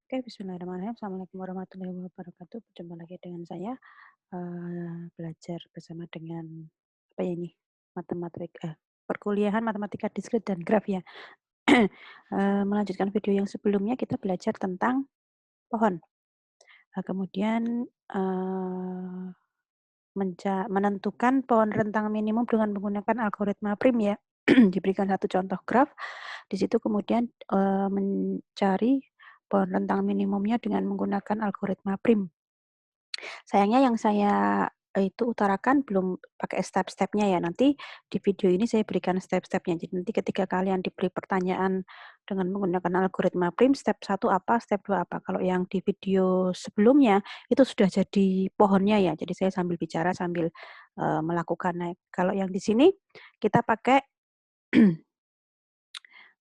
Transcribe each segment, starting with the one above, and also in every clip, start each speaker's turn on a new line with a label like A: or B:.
A: Oke, bismillahirrahmanirrahim. Assalamualaikum warahmatullahi wabarakatuh. Berjumpa lagi dengan saya, belajar bersama dengan, apa ya ini, perkuliahan matematika diskrit dan graf ya. Melanjutkan video yang sebelumnya kita belajar tentang pohon. Kemudian, menentukan pohon rentang minimum dengan menggunakan algoritma prim ya. Diberikan satu contoh graf, di situ kemudian, mencari pohon rentang minimumnya dengan menggunakan algoritma prim. Sayangnya yang saya, itu utarakan belum pakai step-stepnya ya, nanti di video ini saya berikan step-stepnya. Jadi nanti ketika kalian diberi pertanyaan dengan menggunakan algoritma prim, step 1 apa, step 2 apa. Kalau yang di video sebelumnya, itu sudah jadi pohonnya ya, jadi saya sambil bicara sambil, melakukan. Nah, kalau yang di sini kita pakai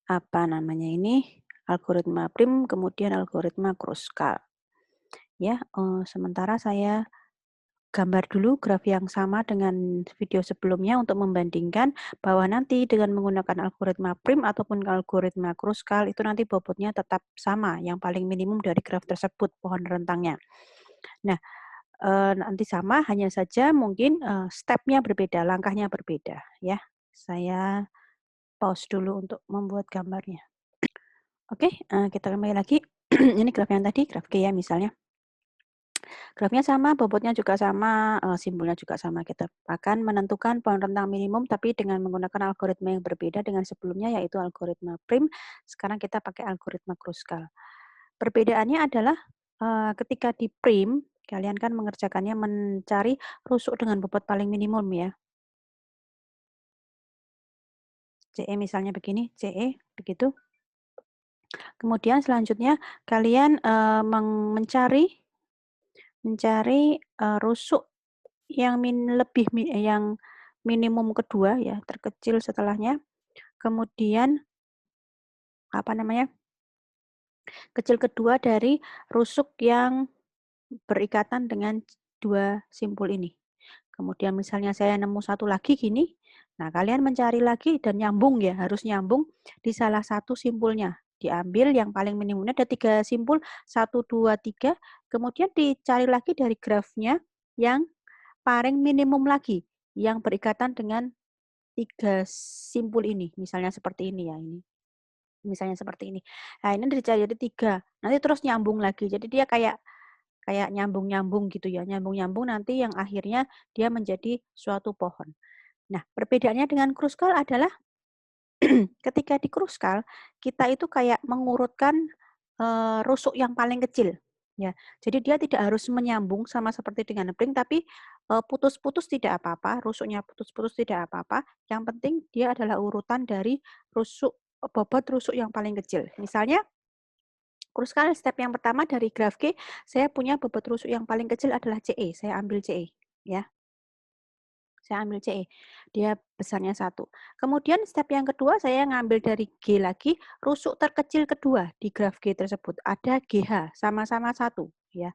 A: apa namanya ini, algoritma prim, kemudian algoritma Kruskal. Ya, sementara saya gambar dulu graf yang sama dengan video sebelumnya untuk membandingkan bahwa nanti dengan menggunakan algoritma prim ataupun algoritma Kruskal itu nanti bobotnya tetap sama, yang paling minimum dari graf tersebut, pohon rentangnya. Nah, nanti sama, hanya saja mungkin, step-nya berbeda, langkahnya berbeda ya. Saya pause dulu untuk membuat gambarnya. Oke, kita kembali lagi. Ini graf yang tadi, graf G ya misalnya. Grafnya sama, bobotnya juga sama, simbolnya juga sama. Kita akan menentukan pohon rentang minimum, tapi dengan menggunakan algoritma yang berbeda dengan sebelumnya, yaitu algoritma prim. Sekarang kita pakai algoritma Kruskal. Perbedaannya adalah, ketika di prim, kalian kan mengerjakannya mencari rusuk dengan bobot paling minimum ya. CE misalnya begini, CE, begitu. Kemudian selanjutnya kalian, mencari, rusuk yang yang minimum kedua ya, terkecil setelahnya, kemudian apa namanya, kecil kedua dari rusuk yang berikatan dengan 2 simpul ini. Kemudian misalnya saya nemu satu lagi gini, nah kalian mencari lagi dan nyambung ya, harus nyambung di salah satu simpulnya. Diambil yang paling minimumnya ada 3 simpul, 1, 2, 3, kemudian dicari lagi dari grafnya yang paling minimum lagi, yang berikatan dengan 3 simpul ini, misalnya seperti ini ya, ini. Misalnya seperti ini. Nah, ini dicari jadi 3, nanti terus nyambung lagi. Jadi dia kayak kayak nyambung-nyambung gitu ya, nyambung-nyambung nanti yang akhirnya dia menjadi suatu pohon. Nah, perbedaannya dengan kruskal adalah ketika di kruskal, kita itu kayak mengurutkan, rusuk yang paling kecil, ya. Jadi dia tidak harus menyambung sama seperti dengan pring, tapi, putus-putus tidak apa-apa, rusuknya putus-putus tidak apa-apa, yang penting dia adalah urutan dari bobot rusuk yang paling kecil. Misalnya, kruskal step yang pertama dari graf G, saya punya bobot rusuk yang paling kecil adalah CE, saya ambil CE, ya. Saya ambil CE, dia besarnya 1. Kemudian step yang kedua saya ngambil dari G lagi, rusuk terkecil kedua di graf G tersebut, ada GH, sama-sama 1 ya,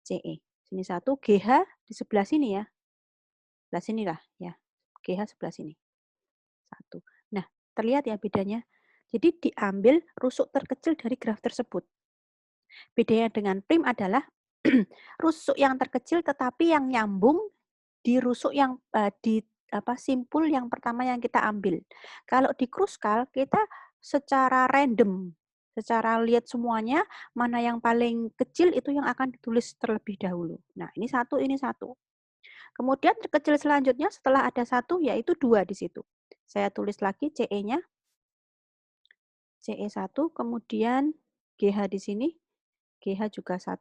A: CE. Sini 1, GH di sebelah sini ya, sebelah sinilah ya, GH sebelah sini, 1. Nah, terlihat ya bedanya? Jadi diambil rusuk terkecil dari graf tersebut. Bedanya dengan prim adalah rusuk yang terkecil tetapi yang nyambung di rusuk yang, di apa, simpul yang pertama yang kita ambil. Kalau di kruskal kita secara random, secara lihat semuanya, mana yang paling kecil itu yang akan ditulis terlebih dahulu. Nah, ini satu, ini satu. Kemudian kecil selanjutnya setelah ada satu yaitu 2 di situ. Saya tulis lagi CE-nya, CE1, kemudian GH di sini, GH juga 1,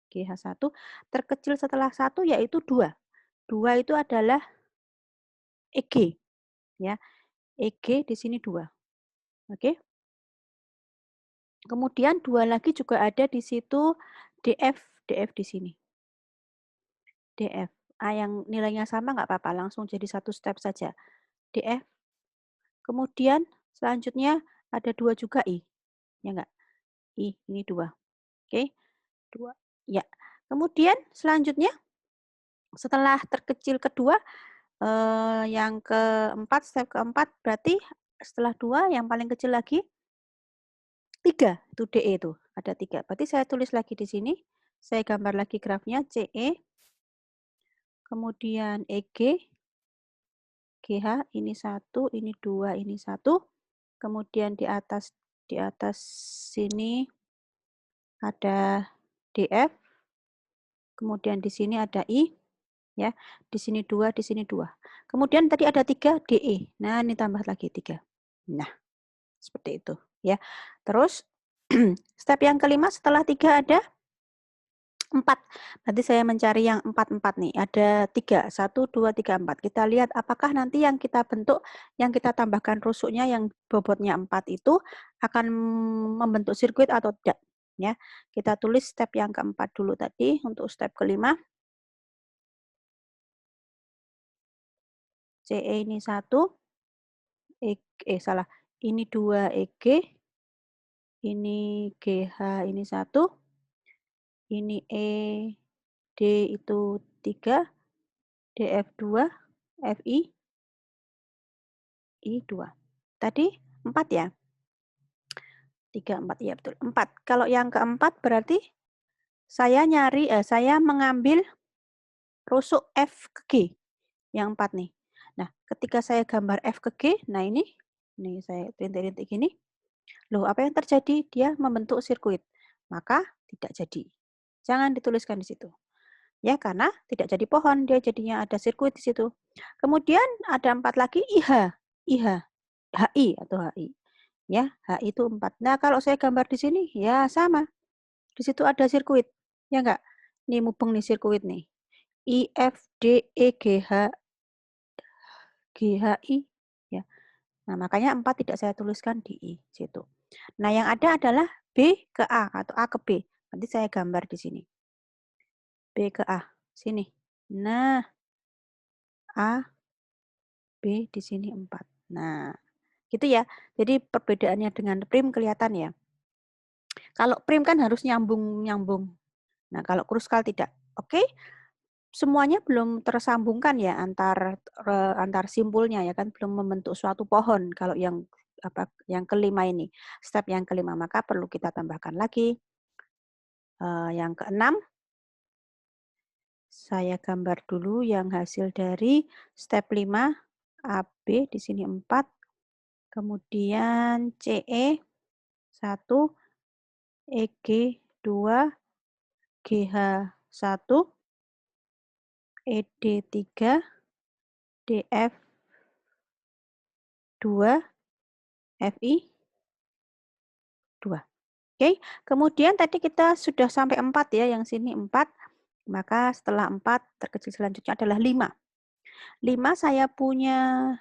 A: GH1, terkecil setelah 1 yaitu 2. 2 itu adalah EG, ya. EG di sini 2. Oke. Kemudian 2 lagi juga ada di situ DF, DF di sini. DF. Yang nilainya sama nggak apa-apa, langsung jadi satu step saja. DF. Kemudian selanjutnya ada 2 juga I. Ya enggak? I, ini 2. Oke. 2. Ya. Kemudian selanjutnya setelah terkecil kedua, yang keempat, step keempat berarti setelah 2 yang paling kecil lagi 3, itu DE itu. Ada 3. Berarti saya tulis lagi di sini. Saya gambar lagi grafnya CE, kemudian EG, GH, ini 1, ini 2, ini 1. Kemudian di atas sini ada DF, kemudian di sini ada I, ya. Di sini 2, di sini 2. Kemudian tadi ada 3 DE. Nah, ini tambah lagi 3. Nah, seperti itu, ya. Terus step yang kelima setelah 3 ada 4. Nanti saya mencari yang 4 nih. Ada 3, 1, 2, 3, 4. Kita lihat apakah nanti yang kita bentuk, yang kita tambahkan rusuknya yang bobotnya 4 itu akan membentuk sirkuit atau tidak. Ya, kita tulis step yang keempat dulu tadi untuk step kelima. CE ini 1, salah. Ini 2 EG, ini GH ini 1, ini ED itu 3, DF2, FI, I2. Tadi 4 ya? 3, 4, ya betul. 4. Kalau yang keempat berarti saya mengambil rusuk F ke G. Yang 4 nih. Nah, ketika saya gambar F ke G, nah ini saya rintik-rintik gini. Loh, apa yang terjadi? Dia membentuk sirkuit. Maka tidak jadi. Jangan dituliskan di situ. Ya, karena tidak jadi pohon, dia jadinya ada sirkuit di situ. Kemudian ada 4 lagi IH, HI atau HI. Ya, HI itu 4. Nah, kalau saya gambar di sini, ya sama. Di situ ada sirkuit. Ya enggak? Ini mubeng nih sirkuit nih. I, F, D, E, G, H, G, H, I. Ya. Nah, makanya 4 tidak saya tuliskan di I situ. Nah, yang ada adalah B ke A atau A ke B. Nanti saya gambar di sini. B ke A. Sini. Nah, A, B di sini 4. Nah, gitu ya. Jadi perbedaannya dengan prim kelihatan ya. Kalau prim kan harus nyambung-nyambung. Nah, kalau kruskal tidak. Oke. Semuanya belum tersambungkan ya antar simpulnya ya kan, belum membentuk suatu pohon kalau yang kelima ini. Step yang kelima, maka perlu kita tambahkan lagi. Yang keenam, saya gambar dulu yang hasil dari step 5, AB di sini 4, kemudian CE 1, EG 2, GH 1, ED 3, DF 2, FI 2. Oke, kemudian tadi kita sudah sampai 4 ya, yang sini 4. Maka setelah 4, terkecil selanjutnya adalah 5. 5 saya punya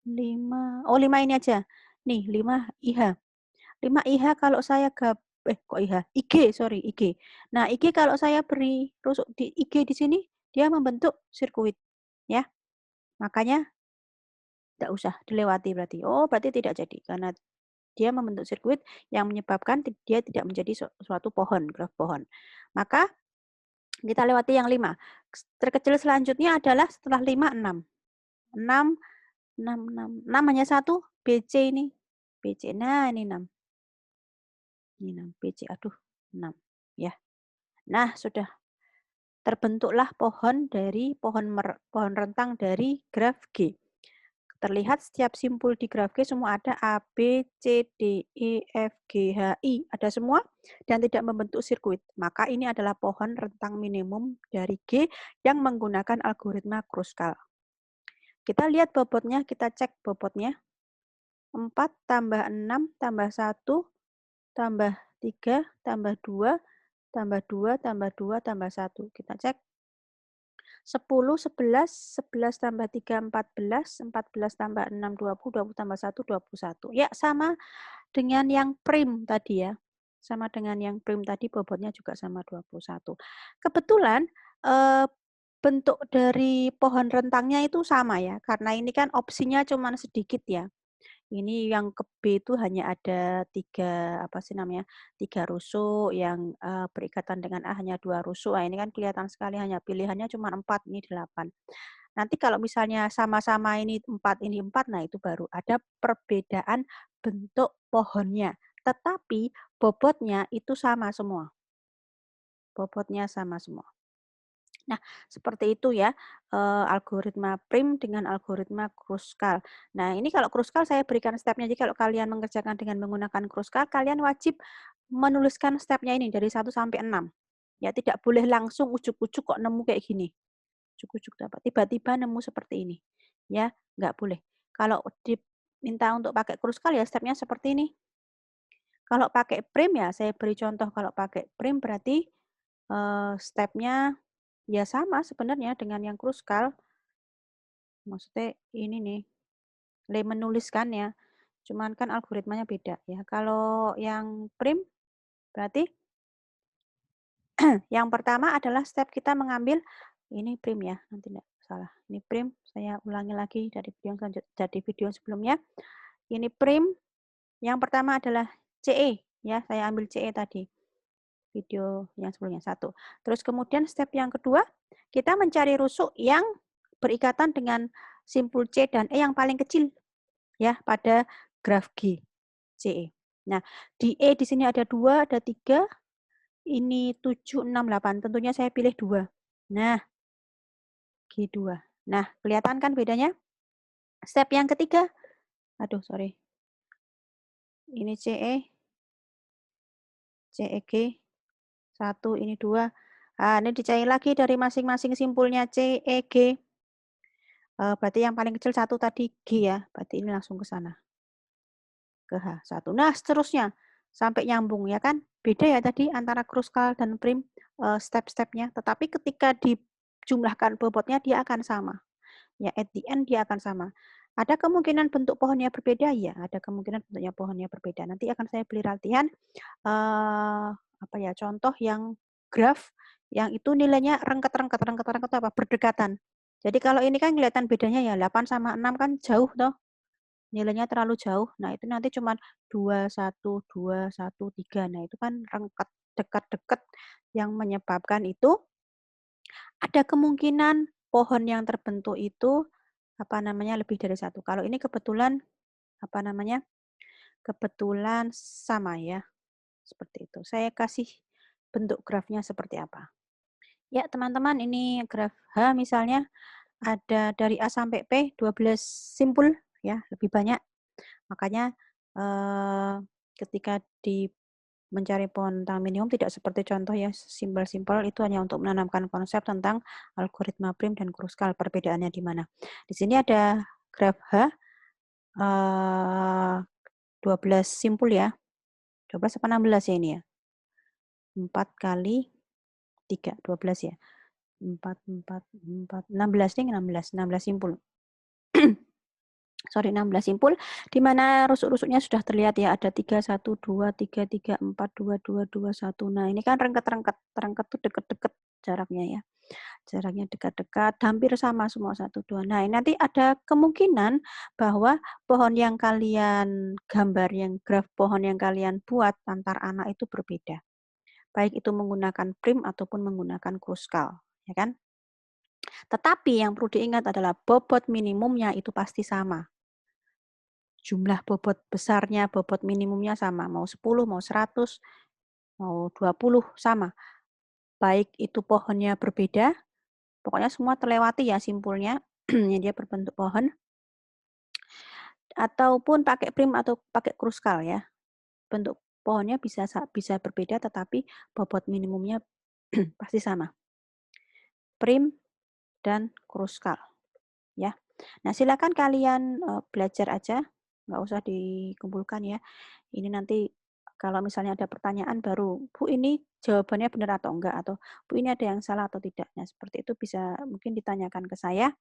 A: 5 ini aja. Nih, 5 IH. 5 IH kalau saya kok IH? IG, sorry, IG. Nah, IG kalau saya beri rusuk di IG di sini, dia membentuk sirkuit. Ya, makanya tidak usah dilewati berarti. Oh, berarti tidak jadi, karena dia membentuk sirkuit yang menyebabkan dia tidak menjadi suatu pohon, graf pohon. Maka kita lewati yang 5. Terkecil selanjutnya adalah setelah 5, 6. 6, 6, 6. 6 hanya 1, BC ini. BC, nah ini 6. Ini 6, BC, aduh, 6. Ya. Nah, sudah terbentuklah pohon rentang dari graf G. Terlihat setiap simpul di graf G semua ada A, B, C, D, E, F, G, H, I. Ada semua dan tidak membentuk sirkuit. Maka ini adalah pohon rentang minimum dari G yang menggunakan algoritma Kruskal. Kita lihat bobotnya, kita cek bobotnya. 4 tambah 6 tambah 1 tambah 3 tambah 2 tambah 2 tambah 2 tambah 1. Kita cek. 10, 11, 11 tambah 3, 14, 14 tambah 6, 20, 20 tambah 1, 21. Ya, sama dengan yang prim tadi ya. Sama dengan yang prim tadi, bobotnya juga sama 21. Kebetulan bentuk dari pohon rentangnya itu sama ya, karena ini kan opsinya cuma sedikit ya. Ini yang ke B itu hanya ada 3 3 rusuk, yang berikatan dengan A hanya 2 rusuk. Nah, ini kan kelihatan sekali hanya pilihannya cuma 4, ini 8. Nanti kalau misalnya sama-sama ini 4, nah itu baru ada perbedaan bentuk pohonnya. tetapi bobotnya itu sama semua. Bobotnya sama semua. Nah, seperti itu ya, algoritma prim dengan algoritma Kruskal. Nah, ini kalau Kruskal saya berikan stepnya. Jadi kalau kalian mengerjakan dengan menggunakan Kruskal, kalian wajib menuliskan stepnya ini dari 1 sampai 6. Ya, tidak boleh langsung ujuk-ujuk kok nemu kayak gini. Ujuk-ujuk dapat, tiba-tiba nemu seperti ini. Ya, nggak boleh. Kalau diminta untuk pakai Kruskal ya stepnya seperti ini. Kalau pakai prim ya, saya beri contoh kalau pakai prim berarti stepnya ya sama sebenarnya dengan yang Kruskal. Maksudnya ini nih, menuliskan ya. Cuman kan algoritmanya beda ya. Kalau yang prim berarti yang pertama adalah step kita mengambil ini prim ya, nanti enggak salah. Ini prim, saya ulangi lagi dari video sebelumnya. Ini prim, yang pertama adalah CE ya, saya ambil CE tadi. Video yang sebelumnya satu. Terus kemudian step yang kedua, kita mencari rusuk yang berikatan dengan simpul C dan E yang paling kecil ya pada graf G, CE. Nah, di E di sini ada 2, ada 3, ini 7, 6, 8. Tentunya saya pilih 2. Nah, G2. Nah, kelihatan kan bedanya? Step yang ketiga, aduh sorry. Ini CE, CEG, 1, ini 2. Nah, ini dicari lagi dari masing-masing simpulnya CEG. Berarti yang paling kecil 1 tadi G ya, berarti ini langsung ke sana. Ke H1. Nah, seterusnya sampai nyambung ya kan? Beda ya tadi antara Kruskal dan prim step-stepnya, tetapi ketika dijumlahkan bobotnya dia akan sama. Ya, at the end dia akan sama. Ada kemungkinan bentuk pohonnya berbeda? Ya, ada kemungkinan bentuknya pohonnya berbeda. Nanti akan saya beri latihan apa ya, contoh yang graf yang itu nilainya rengket-rengket apa? Berdekatan. Jadi kalau ini kan kelihatan bedanya ya 8 sama 6 kan jauh toh. Nilainya terlalu jauh. Nah, itu nanti cuma 2, 1, 2, 1, 3. Nah, itu kan rengket dekat-dekat yang menyebabkan itu ada kemungkinan pohon yang terbentuk itu apa namanya lebih dari satu. Kalau ini kebetulan apa namanya? Kebetulan sama ya. Seperti itu. Saya kasih bentuk grafnya seperti apa. Ya, teman-teman, ini graf H misalnya ada dari A sampai P 12 simpul ya, lebih banyak. Makanya ketika di mencari pohon tentang minimum tidak seperti contoh ya simpel-simpel, itu hanya untuk menanamkan konsep tentang algoritma prim dan Kruskal, perbedaannya di mana. Di sini ada graf H 12 simpul ya. 12 apa 16 ya ini ya? 4 kali 3, 12 ya. 4, 4, 4, 16 nih 16 simpul. Sorry, 16 simpul, di mana rusuk-rusuknya sudah terlihat ya, ada 3, 1, 2, 3, 3, 4, 2, 2, 2, 1. Nah, ini kan rengket-rengket, rengket tuh deket-deket jaraknya ya. Jaraknya dekat-dekat, hampir sama semua 1, 2. Nah, ini nanti ada kemungkinan bahwa pohon yang kalian gambar, yang graf pohon yang kalian buat antar anak itu berbeda. Baik itu menggunakan prim ataupun menggunakan Kruskal, ya kan? Tetapi yang perlu diingat adalah bobot minimumnya itu pasti sama. Jumlah bobot besarnya, bobot minimumnya sama. Mau 10, mau 100, mau 20, sama. Baik itu pohonnya berbeda, pokoknya semua terlewati ya simpulnya, yang dia berbentuk pohon. Ataupun pakai prim atau pakai Kruskal ya. Bentuk pohonnya bisa berbeda, tetapi bobot minimumnya pasti sama. Prim dan Kruskal. Ya. Nah, silakan kalian belajar aja, nggak usah dikumpulkan ya. Ini nanti kalau misalnya ada pertanyaan baru, Bu ini jawabannya benar atau enggak, atau Bu ini ada yang salah atau tidak. Nah, seperti itu bisa mungkin ditanyakan ke saya.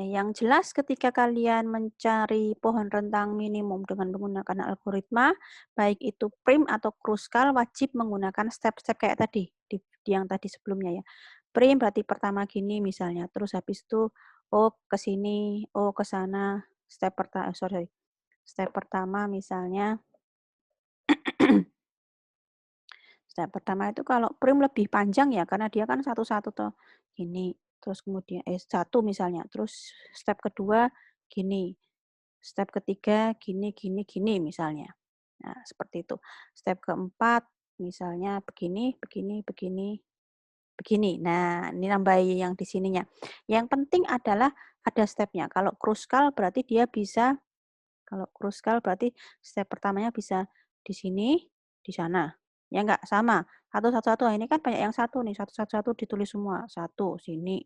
A: Yang jelas ketika kalian mencari pohon rentang minimum dengan menggunakan algoritma, baik itu prim atau Kruskal, wajib menggunakan step-step kayak tadi, di yang tadi sebelumnya ya. Prim berarti pertama gini misalnya, terus habis itu ke sini, ke sana, step pertama misalnya, step pertama itu kalau prim lebih panjang ya, karena dia kan satu-satu tuh, gini, terus kemudian, satu misalnya, terus step kedua gini, step ketiga gini, gini, gini misalnya. Nah, seperti itu. Step keempat, misalnya begini, begini, begini, begini. Nah, ini nambahi yang di sininya. Yang penting adalah ada stepnya. Kalau kruskal berarti step pertamanya bisa di sini, di sana. Ya enggak? Sama. Satu-satu. Ini kan banyak yang satu nih, satu-satu ditulis semua. Satu, sini.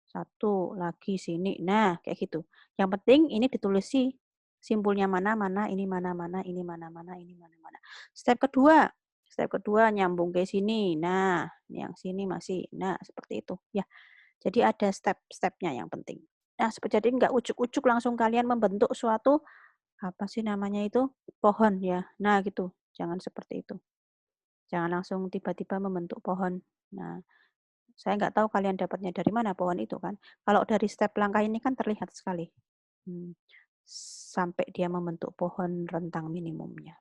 A: Satu, lagi sini. Nah, kayak gitu. Yang penting ini ditulis sih. Simpulnya mana-mana, ini mana-mana, ini mana-mana, ini mana-mana. Step kedua nyambung ke sini. Nah, yang sini masih. Nah, seperti itu. Ya, jadi ada step-stepnya yang penting. Nah, jadi enggak ujuk-ujuk langsung kalian membentuk suatu apa sih namanya itu, pohon ya. Nah gitu, jangan seperti itu. Jangan langsung tiba-tiba membentuk pohon. Nah, saya nggak tahu kalian dapatnya dari mana pohon itu kan. Kalau dari step langkah ini kan terlihat sekali. Hmm, sampai dia membentuk pohon rentang minimumnya.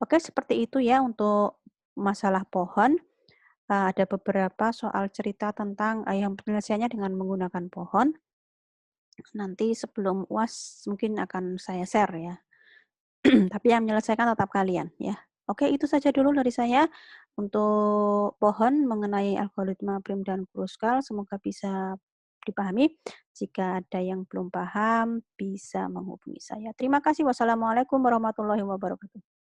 A: Oke, seperti itu ya untuk masalah pohon. Ada beberapa soal cerita tentang yang penyelesaiannya dengan menggunakan pohon. Nanti sebelum UAS mungkin akan saya share ya. Tapi yang menyelesaikan tetap kalian ya. Oke, itu saja dulu dari saya untuk pohon mengenai algoritma prim dan kruskal. Semoga bisa dipahami. Jika ada yang belum paham, bisa menghubungi saya. Terima kasih. Wassalamualaikum warahmatullahi wabarakatuh.